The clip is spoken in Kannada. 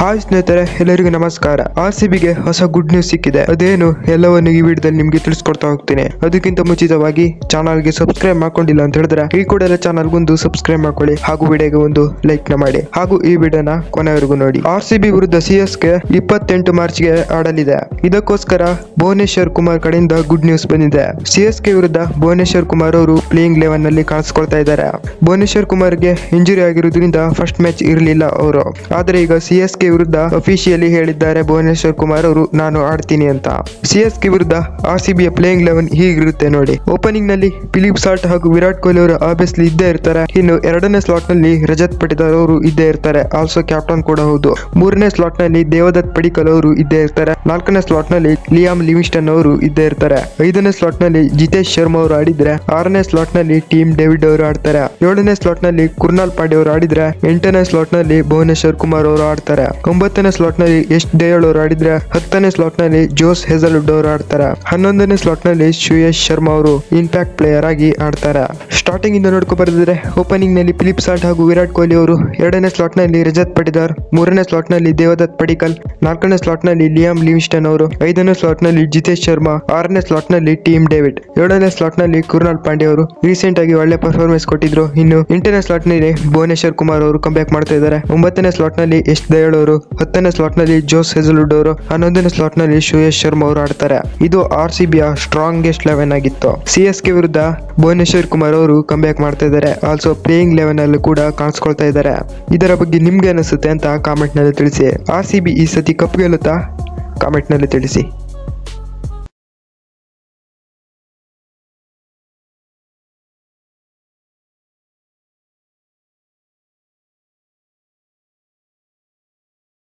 ಹಾಯ್ ಸ್ನೇಹಿತರೆ, ಎಲ್ಲರಿಗೂ ನಮಸ್ಕಾರ. RCBಗೆ ಹೊಸ ಗುಡ್ ನ್ಯೂಸ್ ಸಿಕ್ಕಿದೆ. ಅದೇನು ಎಲ್ಲವನ್ನು ಈ ವಿಡಿಯೋದಲ್ಲಿ ನಿಮ್ಗೆ ತಿಳಿಸ್ಕೊಡ್ತಾ ಹೋಗ್ತೀನಿ. ಅದಕ್ಕಿಂತ ಮುಂಚಿತವಾಗಿ ಚಾನಲ್ಗೆ ಸಬ್ಸ್ಕ್ರೈಬ್ ಮಾಡ್ಕೊಂಡಿಲ್ಲ ಅಂತ ಹೇಳಿದ್ರೆ ಈ ಕೂಡಲೇ ಚಾನಲ್ಗೆ ಒಂದು ಸಬ್ಸ್ಕ್ರೈಬ್ ಮಾಡ್ಕೊಳ್ಳಿ ಹಾಗೂ ವಿಡಿಯೋಗೆ ಒಂದು ಲೈಕ್ ನ ಮಾಡಿ ಹಾಗೂ ಈ ವಿಡಿಯೋನ ಕೊನೆವರೆಗೂ ನೋಡಿ. RCB ವಿರುದ್ಧ CSK 28 ಮಾರ್ಚ್ಗೆ ಆಡಲಿದೆ. ಇದಕ್ಕೋಸ್ಕರ ಭುವನೇಶ್ವರ್ ಕುಮಾರ್ ಕಡೆಯಿಂದ ಗುಡ್ ನ್ಯೂಸ್ ಬಂದಿದೆ. CSK ವಿರುದ್ಧ ಭುವನೇಶ್ವರ್ ಕುಮಾರ್ ಅವರು ಪ್ಲೇಯಿಂಗ್ 11 ನಲ್ಲಿ ಕಾಣಿಸ್ಕೊಳ್ತಾ ಇದ್ದಾರೆ. ಭುವನೇಶ್ವರ್ ಕುಮಾರ್ಗೆ ಇಂಜುರಿ ಆಗಿರುವುದರಿಂದ ಫಸ್ಟ್ ಮ್ಯಾಚ್ ಇರಲಿಲ್ಲ ಅವರು. ಆದರೆ ಈಗ CSK ವಿರುದ್ಧ ಅಫಿಷಿಯಲಿ ಹೇಳಿದ್ದಾರೆ ಭುವನೇಶ್ವರ್ ಕುಮಾರ್ ಅವರು ನಾನು ಆಡ್ತೀನಿ ಅಂತ. CSK ವಿರುದ್ಧ RCB ಯ ಪ್ಲೇಯಿಂಗ್ 11 ಹೀಗಿರುತ್ತೆ ನೋಡಿ. ಓಪನಿಂಗ್ ನಲ್ಲಿ ಫಿಲಿಪ್ ಸಾಲ್ಟ್ ಹಾಗೂ ವಿರಾಟ್ ಕೊಹ್ಲಿ ಅವರು ಆಬ್ವಿಯಸ್ಲಿ ಇದ್ದೇ ಇರ್ತಾರೆ. ಇನ್ನು ಎರಡನೇ ಸ್ಲಾಟ್ ನಲ್ಲಿ ರಜತ್ ಪಟಿದಾರ್ ಅವರು ಇದ್ದೇ ಇರ್ತಾರೆ, ಆಲ್ಸೋ ಕ್ಯಾಪ್ಟನ್ ಕೂಡ ಹೌದು. ಮೂರನೇ ಸ್ಲಾಟ್ ನಲ್ಲಿ ದೇವದತ್ ಪಡಿಕಲ್ ಅವರು ಇದ್ದೇ ಇರ್ತಾರೆ. ನಾಲ್ಕನೇ ಸ್ಲಾಟ್ ನಲ್ಲಿ ಲಿಯಾಮ್ ಲಿವಿಂಗ್ಸ್ಟನ್ ಅವರು ಇದ್ದೇ ಇರ್ತಾರೆ. ಐದನೇ ಸ್ಲಾಟ್ ನಲ್ಲಿ ಜಿತೇಶ್ ಶರ್ಮಾ ಅವರು ಆಡಿದ್ರೆ, ಆರನೇ ಸ್ಲಾಟ್ ನಲ್ಲಿ ಟೀಮ್ ಡೇವಿಡ್ ಅವರು ಆಡ್ತಾರೆ. ಏಳನೇ ಸ್ಲಾಟ್ ನಲ್ಲಿ ಕುರ್ನಾಲ್ ಪಾಂಡ್ಯ ಅವರು ಆಡಿದ್ರೆ, ಎಂಟನೇ ಸ್ಲಾಟ್ ನಲ್ಲಿ ಭುವನೇಶ್ವರ್ ಕುಮಾರ್ ಅವರು ಆಡ್ತಾರೆ. ಒಂಬತ್ತನೇ ಸ್ಲಾಟ್ ನಲ್ಲಿ ಯಶ್ ದಯಾಳ್ ಅವರು ಆಡಿದ್ರೆ, ಹತ್ತನೇ ಸ್ಲಾಟ್ ನಲ್ಲಿ ಜೋಸ್ ಹೆಜಲ್ವುಡ್ ಅವರು ಆಡ್ತಾರೆ. 11ನೇ ಸ್ಲಾಟ್ ನಲ್ಲಿ ಶ್ರೇಯಸ್ ಶರ್ಮಾ ಅವರು ಇಂಪ್ಯಾಕ್ಟ್ ಪ್ಲೇಯರ್ ಆಗಿ ಆಡ್ತಾರೆ. ಸ್ಟಾರ್ಟಿಂಗ್ ಇಂದ ನೋಡ್ಕೊ ಬರೆದಿದ್ರೆ ಓಪನಿಂಗ್ ನಲ್ಲಿ ಫಿಲಿಪ್ ಸಾಲ್ಟ್ ಹಾಗೂ ವಿರಾಟ್ ಕೊಹ್ಲಿ ಅವರು, ಎರಡನೇ ಸ್ಲಾಟ್ ನಲ್ಲಿ ರಜತ್ ಪಟಿದಾರ್, ಮೂರನೇ ಸ್ಲಾಟ್ ನಲ್ಲಿ ದೇವದತ್ ಪಡಿಕಲ್, ನಾಲ್ಕನೇ ಸ್ಲಾಟ್ ನಲ್ಲಿ ಲಿಯಾಮ್ ಲಿವಿಂಗ್ಸ್ಟನ್ ಅವರು, ಐದನೇ ಸ್ಲಾಟ್ ನಲ್ಲಿ ಜಿತೇಶ್ ಶರ್ಮಾ, ಆರನೇ ಸ್ಲಾಟ್ ನಲ್ಲಿ ಟೀಮ್ ಡೇವಿಡ್, ಏಳನೇ ಸ್ಲಾಟ್ ನಲ್ಲಿ ಕುರ್ನಾಲ್ ಪಾಂಡ್ಯ ಅವರು ರೀಸೆಂಟ್ ಆಗಿ ಒಳ್ಳೆ ಪರ್ಫಾರ್ಮೆನ್ಸ್ ಕೊಟ್ಟಿದ್ರು. ಇನ್ನು ಎಂಟನೇ ಸ್ಲಾಟ್ ನಲ್ಲಿ ಭುವನೇಶ್ವರ್ ಕುಮಾರ್ ಅವರು ಕಂಬ್ಯಾಕ್ ಮಾಡ್ತಾ ಇದ್ದಾರೆ. ಒಂಬತ್ತನೇ ಸ್ಲಾಟ್ ನಲ್ಲಿ ಯಶ್ ದಯಾಳ್ ಅವರು, ಹತ್ತನೇ ಸ್ಲಾಟ್ ನಲ್ಲಿ ಜೋಸ್ ಹೆಜಲ್ವುಡ್ ಅವರು, 11ನೇ ಸ್ಲಾಟ್ ನಲ್ಲಿ ಶ್ರೇಯಸ್ ಶರ್ಮಾ ಅವರು ಆಡ್ತಾರೆ. ಇದು RCB ಯ ಸ್ಟ್ರಾಂಗೆಸ್ಟ್ 11 ಆಗಿತ್ತು. CSK ವಿರುದ್ಧ ಭುವನೇಶ್ವರ್ ಕುಮಾರ್ ಅವರು ಕಂಬ್ಯಾಕ್ ಮಾಡ್ತಾ ಇದ್ದಾರೆ, ಆಲ್ಸೋ ಪ್ಲೇಯಿಂಗ್ 11 ಅಲ್ಲಿ ಕೂಡ ಕಾಣಿಸ್ಕೊಳ್ತಾ ಇದ್ದಾರೆ. ಇದರ ಬಗ್ಗೆ ನಿಮ್ಗೆ ಅನಿಸುತ್ತೆ ಅಂತ ಕಾಮೆಂಟ್ ನಲ್ಲಿ ತಿಳಿಸಿ. RCB ಈ ಸತಿ ಕಪ್ ಗೆಲ್ಲುತ್ತಾ? ಕಾಮೆಂಟ್ ನಲ್ಲಿ ತಿಳಿಸಿ.